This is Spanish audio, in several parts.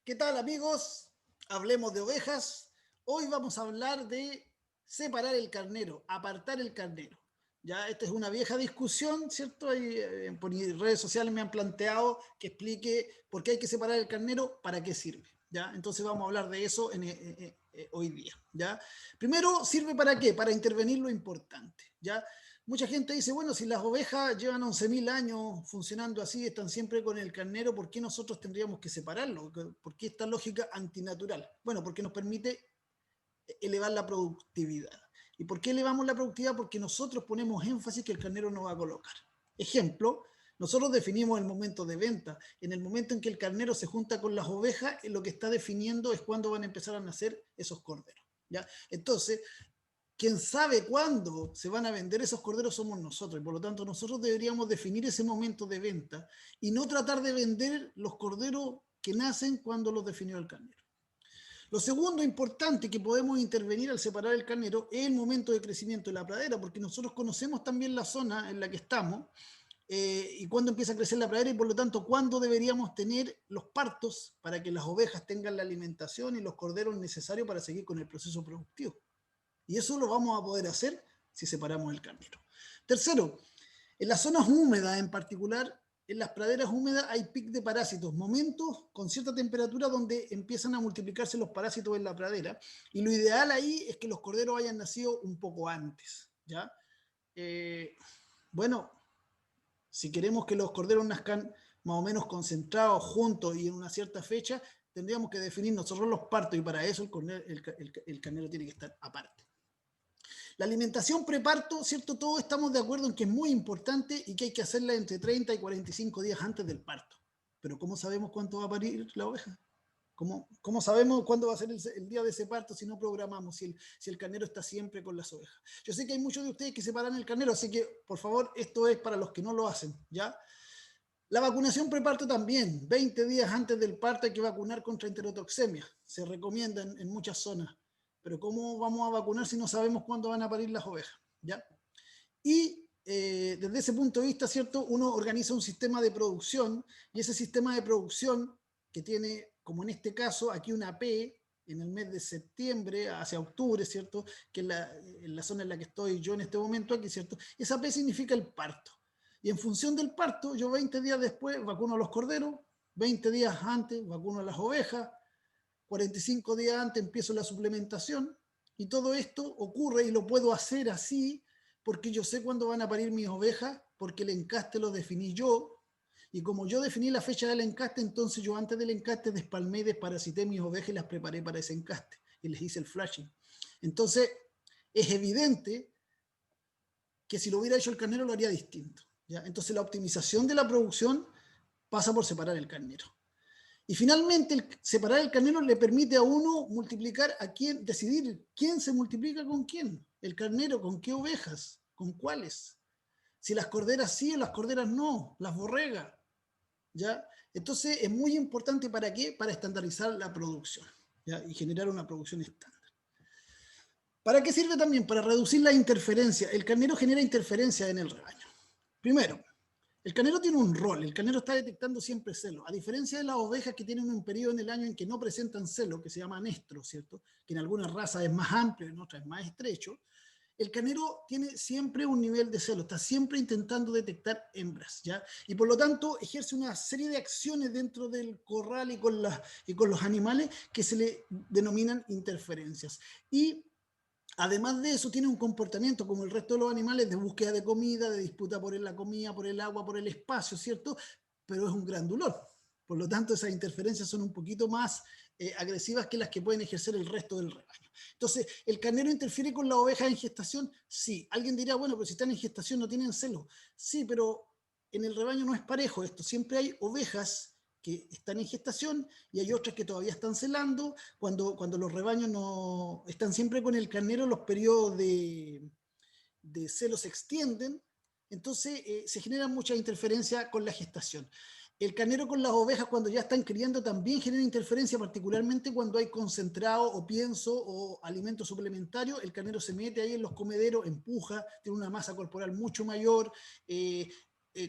¿Qué tal, amigos? Hablemos de ovejas. Hoy vamos a hablar de separar el carnero, apartar el carnero. Ya, esta es una vieja discusión, ¿cierto? Por redes sociales me han planteado que explique por qué hay que separar el carnero, para qué sirve. ¿Ya? Entonces vamos a hablar de eso hoy día. ¿Ya? Primero, ¿sirve para qué? Para intervenir lo importante. ¿Ya? Mucha gente dice, bueno, si las ovejas llevan 11.000 años funcionando así, están siempre con el carnero, ¿por qué nosotros tendríamos que separarlo? ¿Por qué esta lógica antinatural? Bueno, porque nos permite elevar la productividad. ¿Y por qué elevamos la productividad? Porque nosotros ponemos énfasis que el carnero no va a colocar. Ejemplo, nosotros definimos el momento de venta. En el momento en que el carnero se junta con las ovejas, lo que está definiendo es cuándo van a empezar a nacer esos corderos. ¿Ya? Entonces, quien sabe cuándo se van a vender esos corderos somos nosotros, y por lo tanto nosotros deberíamos definir ese momento de venta y no tratar de vender los corderos que nacen cuando los definió el carnero. Lo segundo importante que podemos intervenir al separar el carnero es el momento de crecimiento de la pradera, porque nosotros conocemos también la zona en la que estamos y cuándo empieza a crecer la pradera y por lo tanto cuándo deberíamos tener los partos para que las ovejas tengan la alimentación y los corderos necesarios para seguir con el proceso productivo. Y eso lo vamos a poder hacer si separamos el carnero. Tercero, en las zonas húmedas en particular, en las praderas húmedas hay pic de parásitos, momentos con cierta temperatura donde empiezan a multiplicarse los parásitos en la pradera. Y lo ideal ahí es que los corderos hayan nacido un poco antes. ¿Ya? Eh, bueno, si queremos que los corderos nazcan más o menos concentrados, juntos y en una cierta fecha, tendríamos que definir nosotros los partos y para eso el carnero tiene que estar aparte. La alimentación preparto, ¿cierto? Todos estamos de acuerdo en que es muy importante y que hay que hacerla entre 30 y 45 días antes del parto. Pero ¿cómo sabemos cuánto va a parir la oveja? ¿Cómo sabemos cuándo va a ser el día de ese parto si no programamos, si el carnero está siempre con las ovejas? Yo sé que hay muchos de ustedes que separan el carnero, así que, por favor, esto es para los que no lo hacen, ¿ya? La vacunación preparto también, 20 días antes del parto hay que vacunar contra enterotoxemia, se recomienda en muchas zonas, pero ¿cómo vamos a vacunar si no sabemos cuándo van a parir las ovejas? ¿Ya? Y desde ese punto de vista, ¿cierto? Uno organiza un sistema de producción y ese sistema de producción que tiene, como en este caso, aquí una P en el mes de septiembre hacia octubre, ¿cierto? Que es la zona en la que estoy yo en este momento aquí, ¿cierto? Esa P significa el parto. Y en función del parto, yo 20 días después vacuno a los corderos, 20 días antes vacuno a las ovejas, 45 días antes empiezo la suplementación y todo esto ocurre y lo puedo hacer así porque yo sé cuándo van a parir mis ovejas, porque el encaste lo definí yo y como yo definí la fecha del encaste, entonces yo antes del encaste despalmé y desparasité mis ovejas y las preparé para ese encaste y les hice el flashing. Entonces es evidente que si lo hubiera hecho el carnero lo haría distinto. ¿Ya? Entonces la optimización de la producción pasa por separar el carnero. Y finalmente, separar el carnero le permite a uno multiplicar a quién, decidir quién se multiplica con quién. El carnero, con qué ovejas, con cuáles. Si las corderas sí o las corderas no, las borregas. ¿Ya? Entonces, es muy importante ¿para qué? Para estandarizar la producción, ¿ya? Y generar una producción estándar. ¿Para qué sirve también? Para reducir la interferencia. El carnero genera interferencia en el rebaño. Primero, el carnero tiene un rol, el carnero está detectando siempre celo, a diferencia de las ovejas que tienen un periodo en el año en que no presentan celo, que se llama anestro, ¿cierto? Que en algunas razas es más amplio, en otras es más estrecho. El carnero tiene siempre un nivel de celo, está siempre intentando detectar hembras, ¿ya? Y por lo tanto ejerce una serie de acciones dentro del corral y con los animales que se le denominan interferencias. Y además de eso, tiene un comportamiento como el resto de los animales de búsqueda de comida, de disputa por la comida, por el agua, por el espacio, ¿cierto? Pero es un gran dolor. Por lo tanto, esas interferencias son un poquito más agresivas que las que pueden ejercer el resto del rebaño. Entonces, ¿el carnero interfiere con las ovejas en gestación? Sí. Alguien dirá, bueno, pero si están en gestación no tienen celo. Sí, pero en el rebaño no es parejo esto. Siempre hay ovejas que están en gestación y hay otras que todavía están celando. Cuando los rebaños no están siempre con el carnero, los periodos de celo se extienden, entonces se genera mucha interferencia con la gestación. El carnero con las ovejas cuando ya están criando también genera interferencia, particularmente cuando hay concentrado o pienso o alimento suplementario. El carnero se mete ahí en los comederos, empuja, tiene una masa corporal mucho mayor.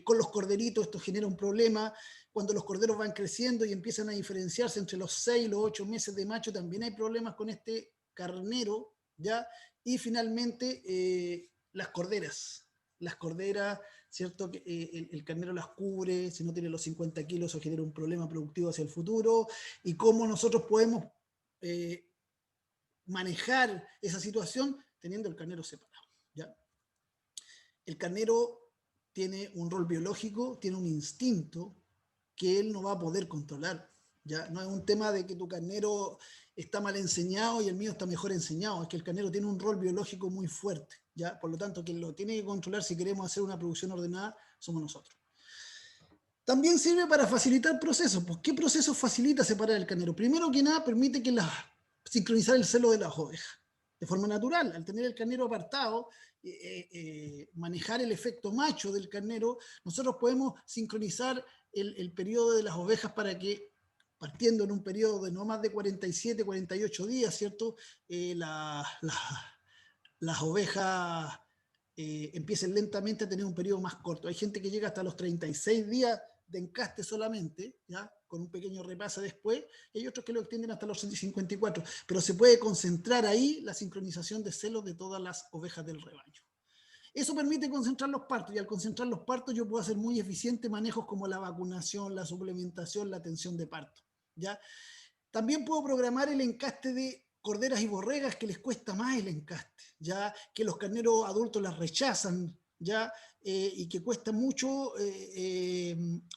Con los corderitos esto genera un problema. cuando los corderos van creciendo y empiezan a diferenciarse entre los 6 y los 8 meses de macho, también hay problemas con este carnero, ¿ya? Y finalmente, las corderas. Las corderas, ¿cierto? Que el carnero las cubre, si no tiene los 50 kilos, eso genera un problema productivo hacia el futuro. Y cómo nosotros podemos manejar esa situación teniendo el carnero separado, ¿ya? El carnero tiene un rol biológico, tiene un instinto que él no va a poder controlar. ¿Ya? No es un tema de que tu carnero está mal enseñado y el mío está mejor enseñado, es que el carnero tiene un rol biológico muy fuerte. ¿Ya? Por lo tanto, quien lo tiene que controlar si queremos hacer una producción ordenada somos nosotros. También sirve para facilitar procesos. ¿Pues qué procesos facilita separar el carnero? Primero que nada, permite que sincronizar el celo de las ovejas de forma natural. Al tener el carnero apartado, manejar el efecto macho del carnero, nosotros podemos sincronizar el periodo de las ovejas para que, partiendo en un periodo de no más de 47, 48 días, ¿cierto? Las ovejas empiecen lentamente a tener un periodo más corto. Hay gente que llega hasta los 36 días de encaste solamente, ¿ya? Con un pequeño repase después, y hay otros que lo extienden hasta los 54, pero se puede concentrar ahí la sincronización de celos de todas las ovejas del rebaño. Eso permite concentrar los partos, y al concentrar los partos yo puedo hacer muy eficiente manejos como la vacunación, la suplementación, la atención de parto, ¿ya? También puedo programar el encaste de corderas y borregas que les cuesta más el encaste, ya que los carneros adultos las rechazan, ya, y que cuesta mucho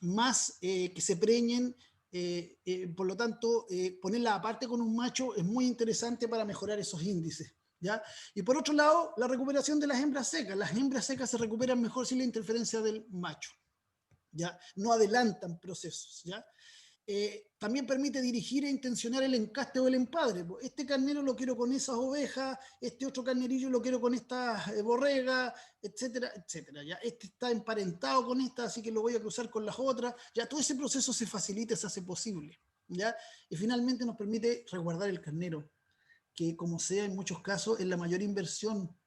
más que se preñen. Por lo tanto, ponerla aparte con un macho es muy interesante para mejorar esos índices. ¿Ya? Y por otro lado, la recuperación de las hembras secas. Las hembras secas se recuperan mejor sin la interferencia del macho. ¿Ya? No adelantan procesos. ¿Ya? También permite dirigir e intencionar el encaste o el empadre. Este carnero lo quiero con esas ovejas, este otro carnerillo lo quiero con estas borregas, etcétera, etcétera. ¿Ya? Este está emparentado con esta, así que lo voy a cruzar con las otras. Ya todo ese proceso se facilita, se hace posible. ¿Ya? Y finalmente nos permite resguardar el carnero, que como sea en muchos casos es la mayor inversión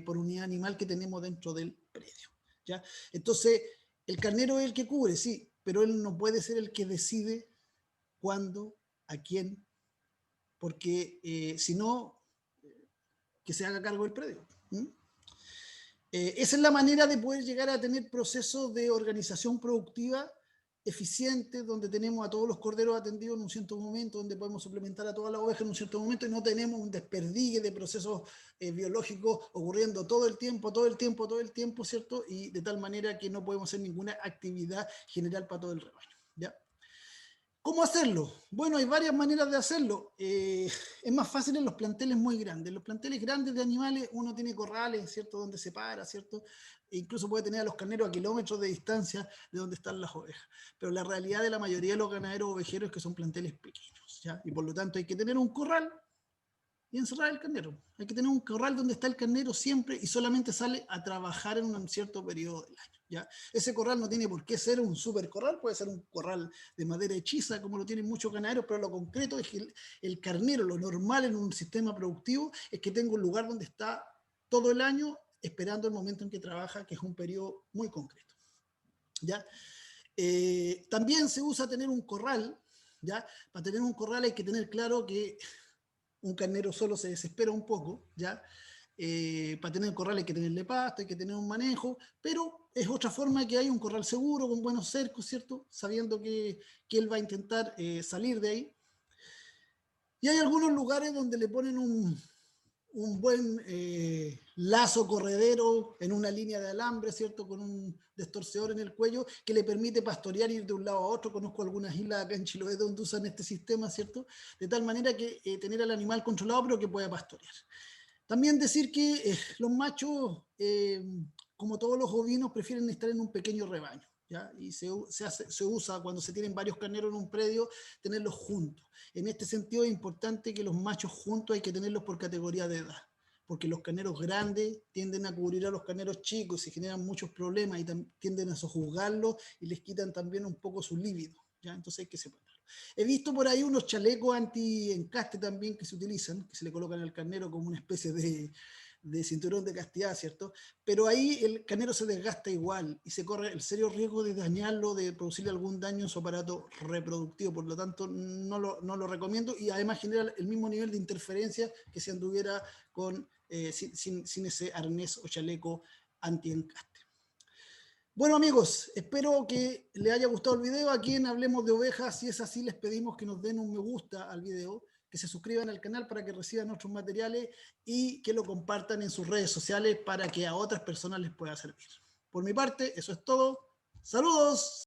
por unidad animal que tenemos dentro del predio. ¿Ya? Entonces, el carnero es el que cubre, sí, pero él no puede ser el que decide cuándo, a quién, porque si no, que se haga cargo del predio. Esa es la manera de poder llegar a tener procesos de organización productiva eficiente, donde tenemos a todos los corderos atendidos en un cierto momento, donde podemos suplementar a todas las ovejas en un cierto momento y no tenemos un desperdigue de procesos biológicos ocurriendo todo el tiempo, ¿cierto? Y de tal manera que no podemos hacer ninguna actividad general para todo el rebaño, ¿ya? ¿Cómo hacerlo? Bueno, hay varias maneras de hacerlo. Es más fácil en los planteles muy grandes. En los planteles grandes de animales uno tiene corrales, ¿cierto? Donde se para, ¿cierto? E incluso puede tener a los carneros a kilómetros de distancia de donde están las ovejas. Pero la realidad de la mayoría de los ganaderos ovejeros es que son planteles pequeños, ¿ya? Y por lo tanto hay que tener un corral y encerrar el carnero. Hay que tener un corral donde está el carnero siempre y solamente sale a trabajar en un cierto periodo del año. ¿Ya? Ese corral no tiene por qué ser un super corral, puede ser un corral de madera hechiza, como lo tienen muchos ganaderos, pero lo concreto es que el carnero, lo normal en un sistema productivo, es que tenga un lugar donde está todo el año esperando el momento en que trabaja, que es un periodo muy concreto. ¿Ya? También se usa tener un corral, ¿ya? Para tener un corral hay que tener claro que un carnero solo se desespera un poco, ¿ya? Para tener el corral hay que tenerle pasto, hay que tener un manejo, pero es otra forma que hay un corral seguro, con buenos cercos, ¿cierto? Sabiendo que él va a intentar salir de ahí. Y hay algunos lugares donde le ponen un buen lazo corredero en una línea de alambre, ¿cierto? Con un destorcedor en el cuello que le permite pastorear y ir de un lado a otro. Conozco algunas islas acá en Chiloé donde usan este sistema, ¿cierto? De tal manera que tener al animal controlado pero que pueda pastorear. También decir que los machos, como todos los ovinos, prefieren estar en un pequeño rebaño, ¿ya? Y se usa cuando se tienen varios carneros en un predio, tenerlos juntos. En este sentido es importante que los machos juntos hay que tenerlos por categoría de edad, porque los carneros grandes tienden a cubrir a los carneros chicos y se generan muchos problemas y tienden a sojuzgarlos y les quitan también un poco su líbido, ¿ya? Entonces hay que separarlos. He visto por ahí unos chalecos anti-encaste también que se utilizan, que se le colocan al carnero como una especie de cinturón de castidad, ¿cierto? Pero ahí el carnero se desgasta igual y se corre el serio riesgo de dañarlo, de producirle algún daño en su aparato reproductivo. Por lo tanto, no lo recomiendo y además genera el mismo nivel de interferencia que si anduviera con, sin ese arnés o chaleco anti-encaste. Bueno amigos, espero que les haya gustado el video. Aquí en Hablemos de Ovejas, si es así, les pedimos que nos den un me gusta al video, que se suscriban al canal para que reciban nuestros materiales y que lo compartan en sus redes sociales para que a otras personas les pueda servir. Por mi parte, eso es todo. ¡Saludos!